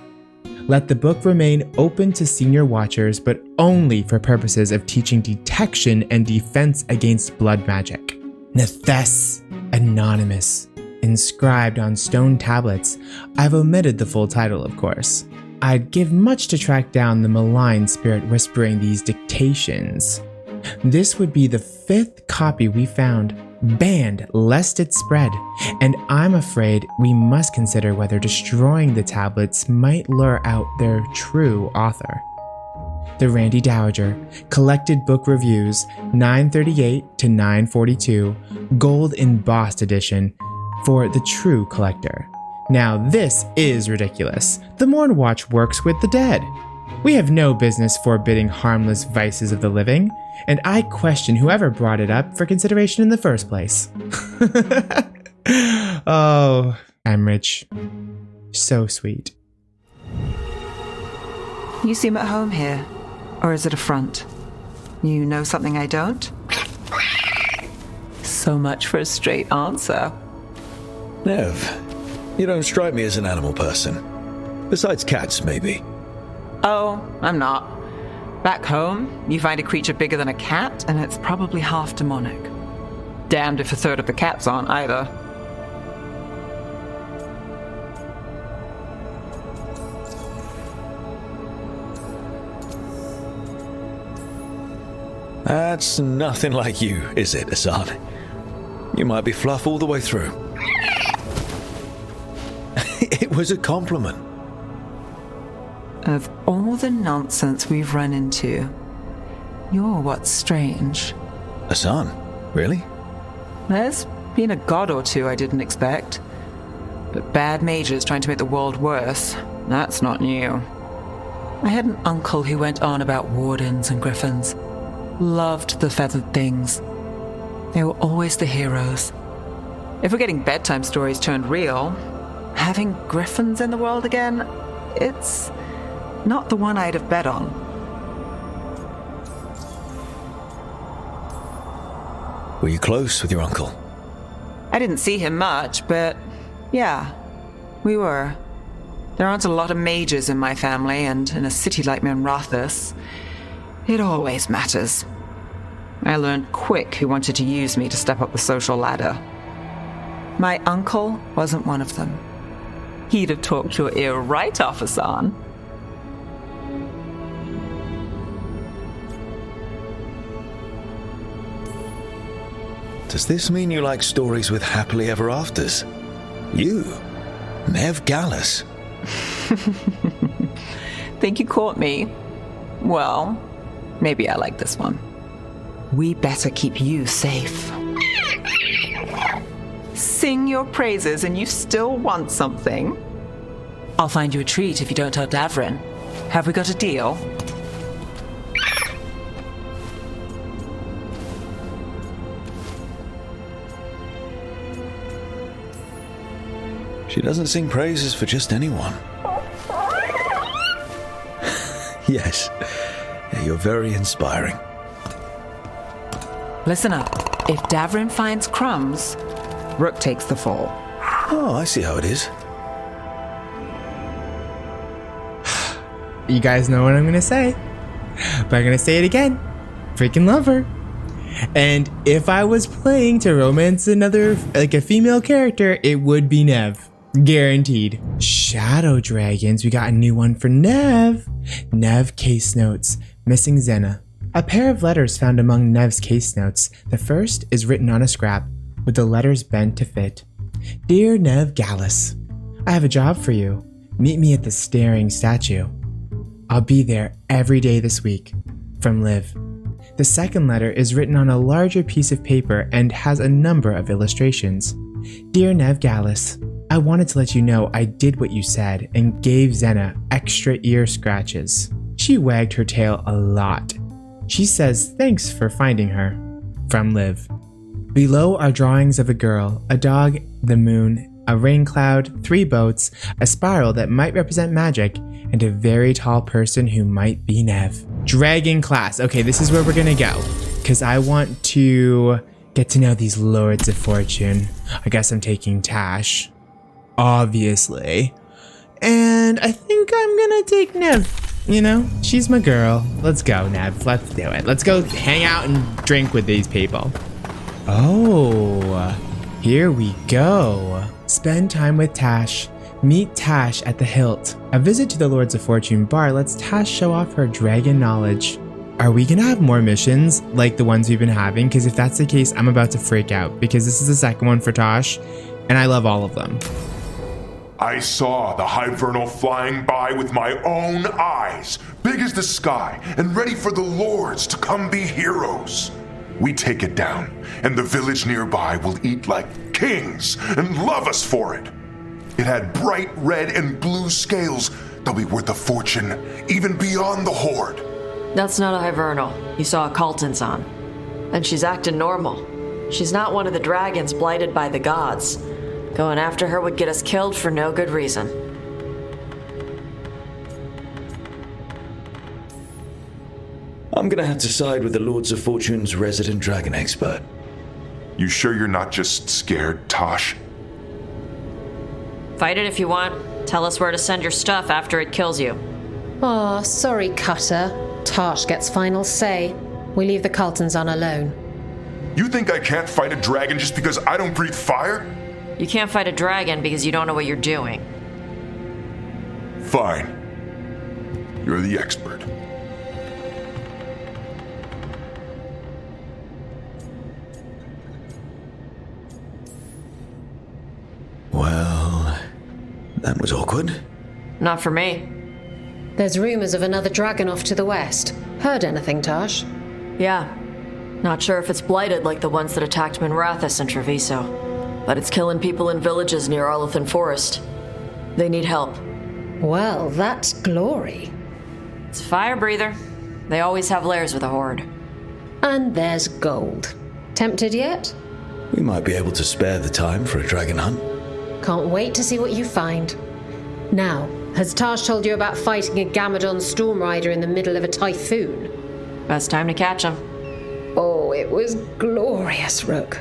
Let the book remain open to senior watchers, but only for purposes of teaching detection and defense against blood magic. Nethes Anonymous, inscribed on stone tablets. I've omitted the full title, of course. I'd give much to track down the malign spirit whispering these dictations. This would be the 5th copy we found, banned lest it spread, and I'm afraid we must consider whether destroying the tablets might lure out their true author. The Randy Dowager, Collected Book Reviews, 938 to 942, gold embossed edition, for the true collector. Now this is ridiculous. The Mournwatch works with the dead. We have no business forbidding harmless vices of the living, and I question whoever brought it up for consideration in the first place. Oh, Emmrich. So sweet. You seem at home here. Or is it a front? You know something I don't? So much for a straight answer. Neve, you don't strike me as an animal person. Besides cats, maybe. Oh, I'm not. Back home, you find a creature bigger than a cat, and it's probably half demonic. Damned if a third of the cats aren't either. That's nothing like you, is it, Hassan? You might be fluff all the way through. It was a compliment. Of all the nonsense we've run into, you're what's strange. Hassan, really? There's been a god or two I didn't expect. But bad mages trying to make the world worse, that's not new. I had an uncle who went on about wardens and griffins. Loved the feathered things. They were always the heroes. If we're getting bedtime stories turned real, having griffins in the world again, it's not the one I'd have bet on. Were you close with your uncle? I didn't see him much, but yeah, we were. There aren't a lot of mages in my family, and in a city like Minrathous, it always matters. I learned quick who wanted to use me to step up the social ladder. My uncle wasn't one of them. He'd have talked your ear right off, Hassan. Does this mean you like stories with happily ever afters? You, Neve Gallus. Think you caught me? Well, maybe I like this one. We better keep you safe. Sing your praises and you still want something? I'll find you a treat if you don't tell Davrin. Have we got a deal? She doesn't sing praises for just anyone. Yes, you're very inspiring. Listen up. If Davrin finds crumbs, Rook takes the fall. Oh, I see how it is. You guys know what I'm gonna say, but I'm gonna say it again. Freaking love her. And if I was playing to romance another, like a female character, it would be Neve. Guaranteed. Shadow dragons, we got a new one for Neve. Neve case notes, missing Xena. A pair of letters found among Neve's case notes. The first is written on a scrap, with the letters bent to fit. Dear Neve Gallus, I have a job for you. Meet me at the staring statue. I'll be there every day this week. From Liv. The second letter is written on a larger piece of paper and has a number of illustrations. Dear Neve Gallus, I wanted to let you know I did what you said and gave Xena extra ear scratches. She wagged her tail a lot. She says thanks for finding her. From Liv. Below are drawings of a girl, a dog, the moon, a rain cloud, 3 boats, a spiral that might represent magic, and a very tall person who might be Neve. Dragon class. Okay, this is where we're gonna go, because I want to get to know these Lords of Fortune. I guess I'm taking Taash, obviously. And I think I'm gonna take Neve. You know, she's my girl. Let's go, Neve. Let's do it. Let's go hang out and drink with these people. Oh, here we go. Spend time with Taash. Meet Taash at the Hilt. A visit to the Lords of Fortune bar lets Taash show off her dragon knowledge. Are we gonna have more missions like the ones we've been having? Because if that's the case, I'm about to freak out because this is the second one for Taash, and I love all of them. I saw the Hivernal flying by with my own eyes, big as the sky, and ready for the lords to come be heroes. We take it down, and the village nearby will eat like kings and love us for it. It had bright red and blue scales that'll be worth a fortune, even beyond the Horde. That's not a Hivernal. You saw a Calton's on. And she's acting normal. She's not one of the dragons blighted by the gods. Going after her would get us killed for no good reason. I'm gonna have to side with the Lords of Fortune's resident dragon expert. You sure you're not just scared, Taash? Fight it if you want. Tell us where to send your stuff after it kills you. Aw, sorry, Cutter. Taash gets final say. We leave the Cultons on alone. You think I can't fight a dragon just because I don't breathe fire? You can't fight a dragon because you don't know what you're doing. Fine. You're the expert. Well, that was awkward. Not for me. There's rumors of another dragon off to the west. Heard anything, Taash? Yeah. Not sure if it's blighted like the ones that attacked Minrathous and Treviso. But it's killing people in villages near Arlethan Forest. They need help. Well, that's glory. It's a fire breather. They always have lairs with a horde. And there's gold. Tempted yet? We might be able to spare the time for a dragon hunt. Can't wait to see what you find. Now, has Taash told you about fighting a Gamadon Stormrider in the middle of a typhoon? Best time to catch him. Oh, it was glorious, Rook.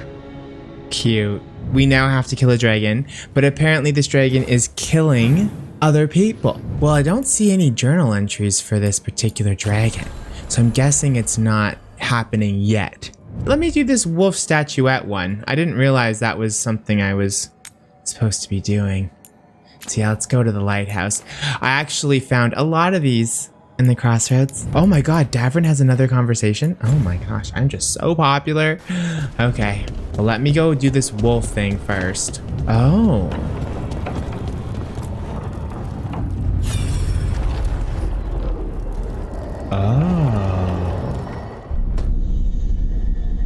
Cute. We now have to kill a dragon, but apparently this dragon is killing other people. Well, I don't see any journal entries for this particular dragon, so I'm guessing it's not happening yet. Let me do this wolf statuette one. I didn't realize that was something I was supposed to be doing. So yeah, let's go to the lighthouse. I actually found a lot of these in the crossroads. Oh my god, Davrin has another conversation? Oh my gosh, I'm just so popular. Okay, well let me go do this wolf thing first. Oh.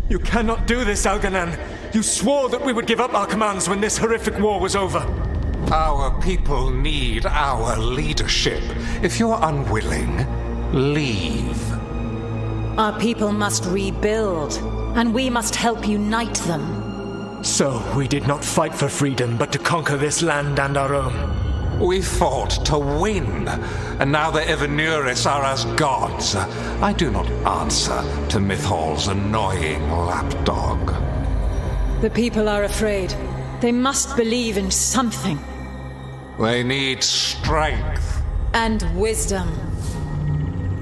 You cannot do this, Elganan. You swore that we would give up our commands when this horrific war was over. Our people need our leadership. If you're unwilling, leave. Our people must rebuild, and we must help unite them. So, we did not fight for freedom, but to conquer this land and our own. We fought to win, and now the Evenuris are as gods. I do not answer to Mythal's annoying lapdog. The people are afraid. They must believe in something. They need strength. And wisdom.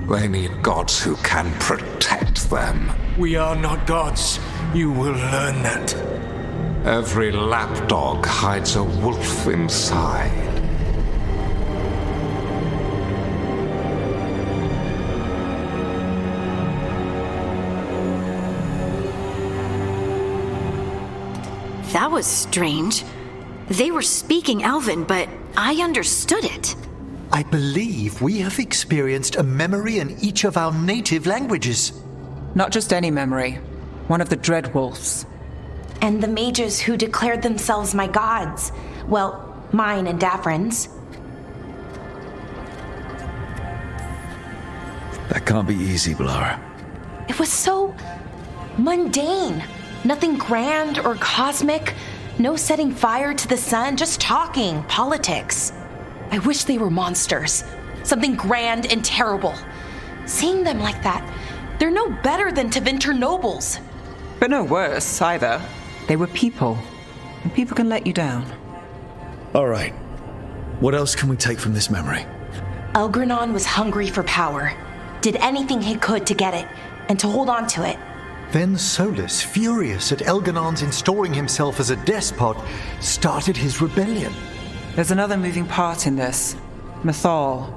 They need gods who can protect them. We are not gods. You will learn that. Every lapdog hides a wolf inside. That was strange. They were speaking Elven, but I understood it. I believe we have experienced a memory in each of our native languages. Not just any memory. One of the Dreadwolves. And the mages who declared themselves my gods. Well, mine and Davrin's. That can't be easy, Bellara. It was so mundane. Nothing grand or cosmic. No setting fire to the sun, just talking, politics. I wish they were monsters. Something grand and terrible. Seeing them like that, they're no better than Tevinter nobles. But no worse, either. They were people. And people can let you down. All right. What else can we take from this memory? Elgranon was hungry for power. Did anything he could to get it, and to hold on to it. Then Solas, furious at Elganon's installing himself as a despot, started his rebellion. There's another moving part in this. Mythal.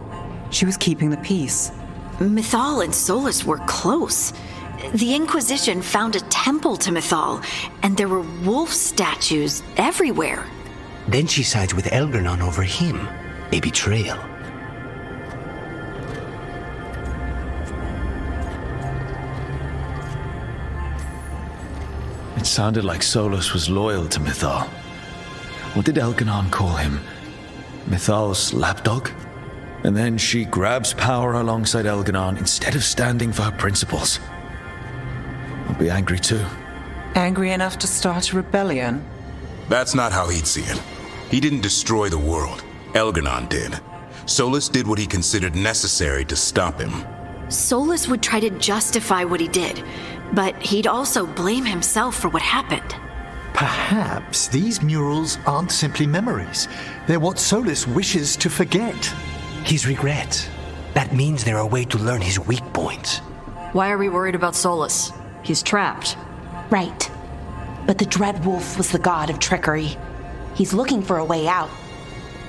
She was keeping the peace. Mythal and Solas were close. The Inquisition found a temple to Mythal, and there were wolf statues everywhere. Then she sides with Elgranon over him. A betrayal. It sounded like Solas was loyal to Mythal. What did Elganon call him? Mythal's lapdog? And then she grabs power alongside Elganon instead of standing for her principles. I'll be angry too. Angry enough to start a rebellion? That's not how he'd see it. He didn't destroy the world. Elganon did. Solas did what he considered necessary to stop him. Solas would try to justify what he did, but he'd also blame himself for what happened. Perhaps these murals aren't simply memories. They're what Solas wishes to forget. His regrets. That means they're a way to learn his weak points. Why are we worried about Solas? He's trapped. Right. But the Dreadwolf was the god of trickery. He's looking for a way out.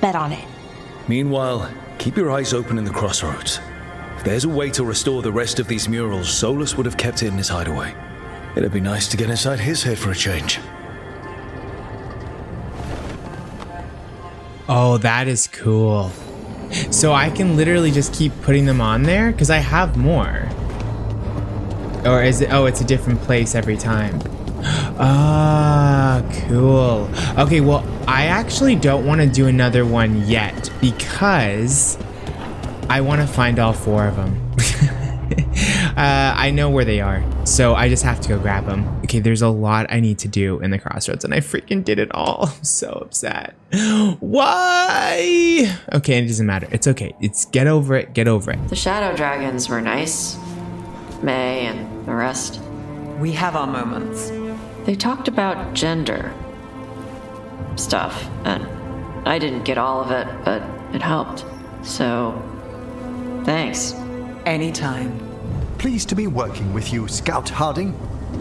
Bet on it. Meanwhile, keep your eyes open in the crossroads. If there's a way to restore the rest of these murals, Solas would have kept it in his hideaway. It'd be nice to get inside his head for a change. Oh, that is cool. So I can literally just keep putting them on there? Because I have more. Or is it... Oh, it's a different place every time. Ah, cool. Okay, well, I actually don't want to do another one yet because I want to find all 4 of them. I know where they are, so I just have to go grab them. Okay, there's a lot I need to do in the crossroads, and I freaking did it all. I'm so upset. Why? Okay, it doesn't matter. It's okay. It's get over it. Get over it. The shadow dragons were nice. May and the rest. We have our moments. They talked about gender stuff, and I didn't get all of it, but it helped. So, thanks. Anytime. Pleased to be working with you, Scout Harding.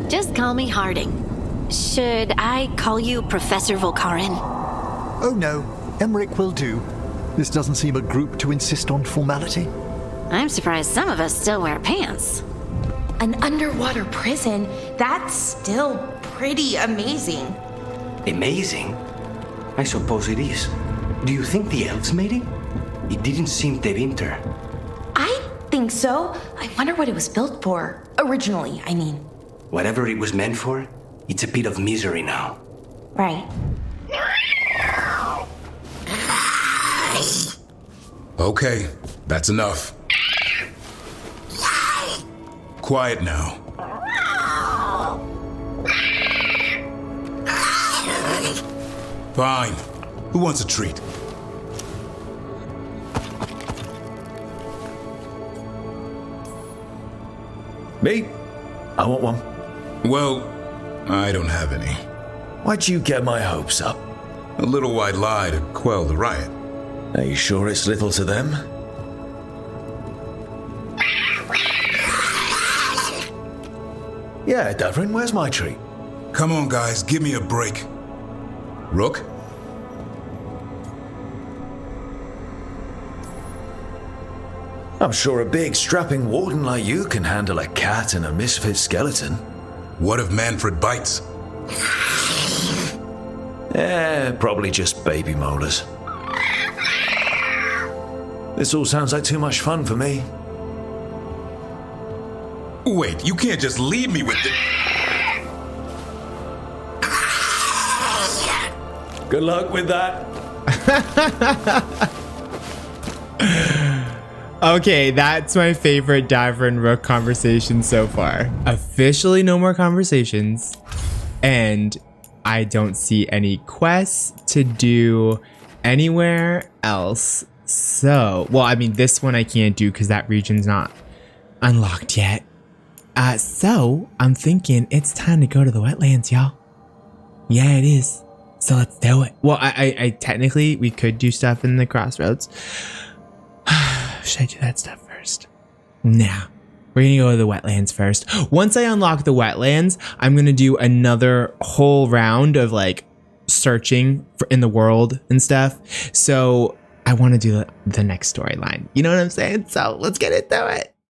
Just call me Harding. Should I call you Professor Volkarin? Oh no, Emmrich will do. This doesn't seem a group to insist on formality. I'm surprised some of us still wear pants. An underwater prison? That's still pretty amazing. Amazing? I suppose it is. Do you think the elves made it? It didn't seem to winter. I think so. I wonder what it was built for. Originally, I mean. Whatever it was meant for, it's a pit of misery now. Right. Okay, that's enough. Quiet now. Fine. Who wants a treat? Me? I want one. Well, I don't have any. Why'd you get my hopes up? A little white lie to quell the riot. Are you sure it's little to them? Yeah, Davrin, where's my treat? Come on, guys, give me a break. Rook? I'm sure a big, strapping warden like you can handle a cat and a misfit skeleton. What if Manfred bites? Probably just baby molars. This all sounds like too much fun for me. Wait, you can't just leave me with the... Good luck with that. Okay, that's my favorite Davrin Rook conversation so far. Officially no more conversations. And I don't see any quests to do anywhere else. So, well, I mean, this one I can't do because that region's not unlocked yet. So I'm thinking it's time to go to the wetlands, y'all. Yeah, it is. So let's do it. Well, I technically, we could do stuff in the crossroads. Should I do that stuff first? Nah, we're gonna go to the wetlands first. Once I unlock the wetlands, I'm gonna do another whole round of like searching in the world and stuff. So I want to do the next storyline. You know what I'm saying? So let's get into it.